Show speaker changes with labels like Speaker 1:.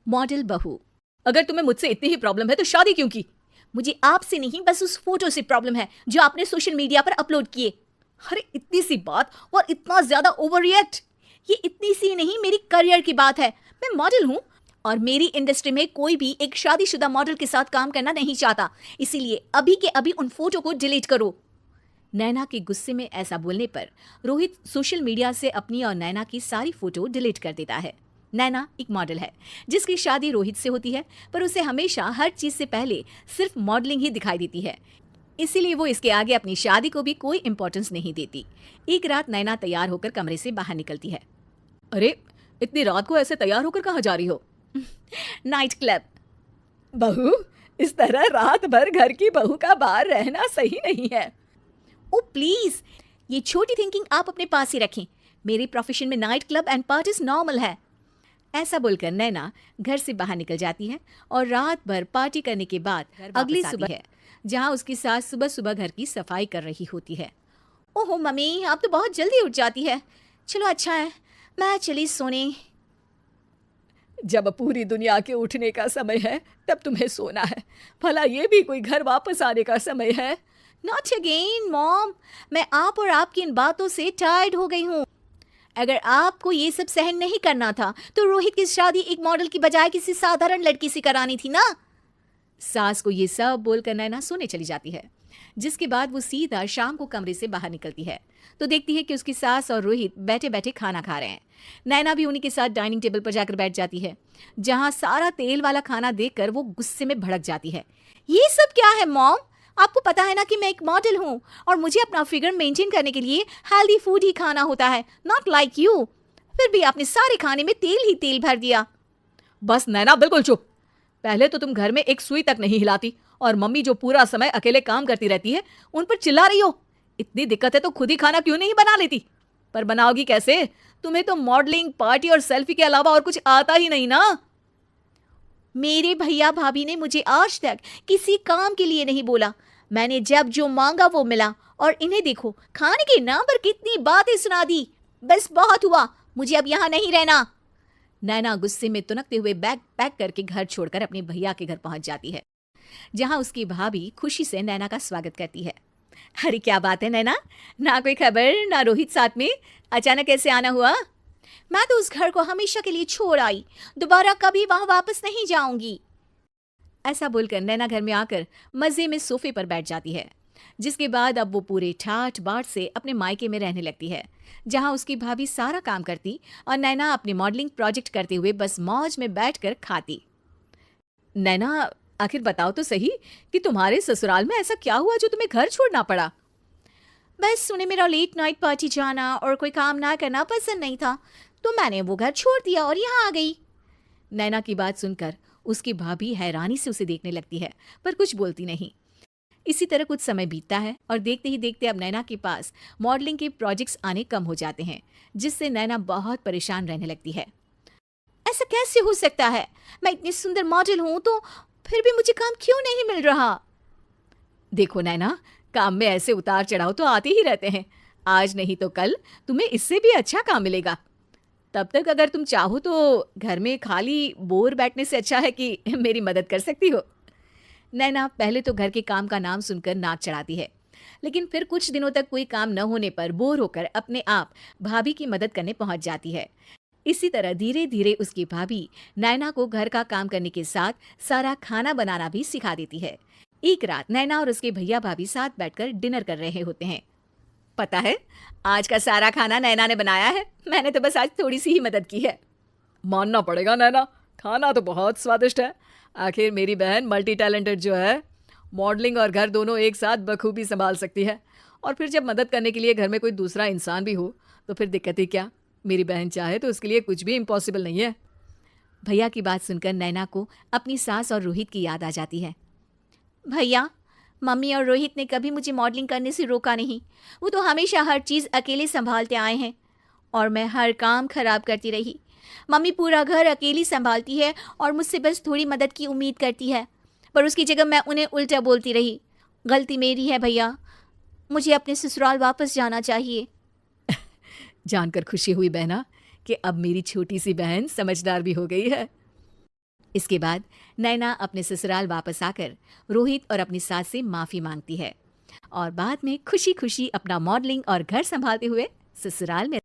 Speaker 1: Model बहू। अगर तुम्हें मुझसे इतनी ही प्रॉब्लम है तो शादी क्यों की? मुझे आपसे नहीं, बस उस फोटो से प्रॉब्लम है जो आपने सोशल मीडिया पर अपलोड किए। अरे इतनी सी बात और इतना ज्यादा ओवर रिएक्ट। ये इतनी सी नहीं, मेरी करियर की बात है। मैं मॉडल हूँ और मेरी इंडस्ट्री में कोई भी एक शादीशुदा मॉडल के साथ काम करना नहीं चाहता। इसीलिए अभी के अभी उन फोटो को डिलीट करो। नैना के गुस्से में ऐसा बोलने पर रोहित सोशल मीडिया से अपनी और नैना की सारी फोटो डिलीट कर देता है। नैना एक मॉडल है जिसकी शादी रोहित से होती है, पर उसे हमेशा हर चीज से पहले सिर्फ मॉडलिंग ही दिखाई देती है। इसीलिए वो इसके आगे अपनी शादी को भी कोई इंपॉर्टेंस नहीं देती। एक रात नैना तैयार होकर कमरे से बाहर निकलती है। अरे इतनी रात को ऐसे तैयार होकर कहाँ जा रही हो? Night club. बहू, इस तरह रात भर घर की बहू का बाहर रहना सही नहीं है। ओ प्लीज, ये छोटी थिंकिंग आप अपने पास ही रखें। मेरे प्रोफेशन में night club and parties normal है। ऐसा बोलकर नैना घर से बाहर निकल जाती है और रात भर पार्टी करने के बाद अगली सुबह है जहां उसकी सास सुबह सुबह घर की सफाई कर रही होती है। ओहो मम्मी, आप तो बहुत जल्दी उठ जाती है। चलो अच्छा है, मैं चली सोने।
Speaker 2: जब पूरी दुनिया के उठने का समय है तब तुम्हें सोना है। भला ये भी कोई घर वापस आने का समय है?
Speaker 1: नॉट अगेन मॉम, मैं आप और आपकी इन बातों से टायर्ड हो गई हूँ। अगर आपको ये सब सहन नहीं करना था तो रोहित की शादी एक मॉडल की बजाय किसी साधारण लड़की से करानी थी ना। सास को ये सब बोलकर नैना सोने चली जाती है, जिसके बाद वो सीधा शाम को कमरे से बाहर निकलती है तो देखती है कि उसकी सास और रोहित बैठे बैठे खाना खा रहे हैं। नैना भी उन्हीं के साथ डाइनिंग टेबल पर जाकर बैठ जाती है, जहां सारा तेल वाला खाना देखकर वो गुस्से में भड़क जाती है। ये सब क्या है मॉम? आपको पता है ना कि मैं एक मॉडल हूँ और मुझे अपना फिगर मेंटेन करने के लिए हेल्दी फूड ही खाना होता है, नॉट लाइक यू। फिर भी आपने सारे खाने में तेल ही तेल भर दिया।
Speaker 2: बस नैना, बिल्कुल चुप। पहले तो तुम घर में एक सुई तक नहीं हिलाती और मम्मी जो पूरा समय अकेले काम करती रहती है उन पर चिल्ला रही हो। इतनी दिक्कत है तो खुद ही खाना क्यों नहीं बना लेती? पर बनाओगी कैसे? तुम्हें तो मॉडलिंग, पार्टी और सेल्फी के अलावा और कुछ आता ही नहीं ना।
Speaker 1: मेरे भैया भाभी ने मुझे आज तक किसी काम के लिए नहीं बोला। मैंने जब जो मांगा वो मिला और इन्हें देखो, खाने के नाम पर कितनी बातें सुना दी। बस बहुत हुआ, मुझे अब यहाँ नहीं रहना। नैना गुस्से में तुनकते हुए बैग पैक करके घर छोड़कर अपने भैया के घर पहुंच जाती है, जहां उसकी भाभी खुशी से नैना का स्वागत करती है। अरे क्या बात है नैना, ना कोई खबर ना रोहित साथ में, अचानक कैसे आना हुआ? मैं तो उस घर को हमेशा के लिए छोड़ आई, दोबारा कभी वहां वापस नहीं जाऊंगी। ऐसा बोलकर नैना घर में आकर मजे में सोफे पर बैठ जाती है, जिसके बाद अब वो पूरे ठाठ बाट से अपने मायके में रहने लगती है, जहां उसकी भाभी सारा काम करती और नैना अपने मॉडलिंग प्रोजेक्ट करते हुए बस मौज में बैठकर खाती।
Speaker 2: नैना, आखिर बताओ तो सही कि तुम्हारे ससुराल में ऐसा क्या हुआ जो तुम्हें घर छोड़ना पड़ा?
Speaker 1: बस उन्हें मेरा लेट नाइट पार्टी जाना और कोई काम ना करना पसंद नहीं था, तो मैंने वो घर छोड़ दिया और यहाँ आ गई।
Speaker 2: नैना की बात सुनकर उसकी भाभी हैरानी से उसे देखने लगती है, पर कुछ बोलती नहीं। इसी तरह कुछ समय बीतता है और देखते ही देखते अब नैना के पास मॉडलिंग के प्रोजेक्ट्स आने कम हो जाते हैं, जिससे नैना बहुत परेशान रहने लगती है।
Speaker 1: ऐसा कैसे हो सकता है? मैं इतनी सुंदर मॉडल हूं तो फिर भी मुझे काम क्यों नहीं मिल रहा?
Speaker 2: देखो नैना, काम में ऐसे उतार चढ़ाव तो आते ही रहते हैं। आज नहीं तो कल तुम्हें इससे भी अच्छा काम मिलेगा। तब तक अगर तुम चाहो तो घर में खाली बोर बैठने से अच्छा है कि मेरी मदद कर सकती हो। नैना पहले तो घर के काम का नाम सुनकर नाक चढ़ाती है, लेकिन फिर कुछ दिनों तक कोई काम न होने पर बोर होकर अपने आप भाभी की मदद करने पहुंच जाती है। इसी तरह धीरे धीरे उसकी भाभी नैना को घर का काम करने के साथ सारा खाना बनाना भी सिखा देती है। एक रात नैना और उसके भैया भाभी साथ बैठकर डिनर कर रहे होते हैं। पता है, आज का सारा खाना नैना ने बनाया है, मैंने तो बस आज थोड़ी सी ही मदद की है। मानना पड़ेगा नैना, खाना तो बहुत स्वादिष्ट है। आखिर मेरी बहन मल्टी टैलेंटेड जो है, मॉडलिंग और घर दोनों एक साथ बखूबी संभाल सकती है। और फिर जब मदद करने के लिए घर में कोई दूसरा इंसान भी हो तो फिर दिक्कत ही क्या। मेरी बहन चाहे तो उसके लिए कुछ भी इम्पॉसिबल नहीं है।
Speaker 1: भैया की बात सुनकर नैना को अपनी सास और रोहित की याद आ जाती है। भैया, मम्मी और रोहित ने कभी मुझे मॉडलिंग करने से रोका नहीं। वो तो हमेशा हर चीज़ अकेले संभालते आए हैं और मैं हर काम खराब करती रही। मम्मी पूरा घर अकेली संभालती है और मुझसे बस थोड़ी मदद की उम्मीद करती है, पर उसकी जगह मैं उन्हें उल्टा बोलती रही। गलती मेरी है भैया, मुझे अपने ससुराल वापस जाना चाहिए।
Speaker 2: जानकर खुशी हुई बहना कि अब मेरी छोटी सी बहन समझदार भी हो गई है। इसके बाद नैना अपने ससुराल वापस आकर रोहित और अपनी सास से माफ़ी मांगती है और बाद में खुशी खुशी अपना मॉडलिंग और घर संभालते हुए ससुराल में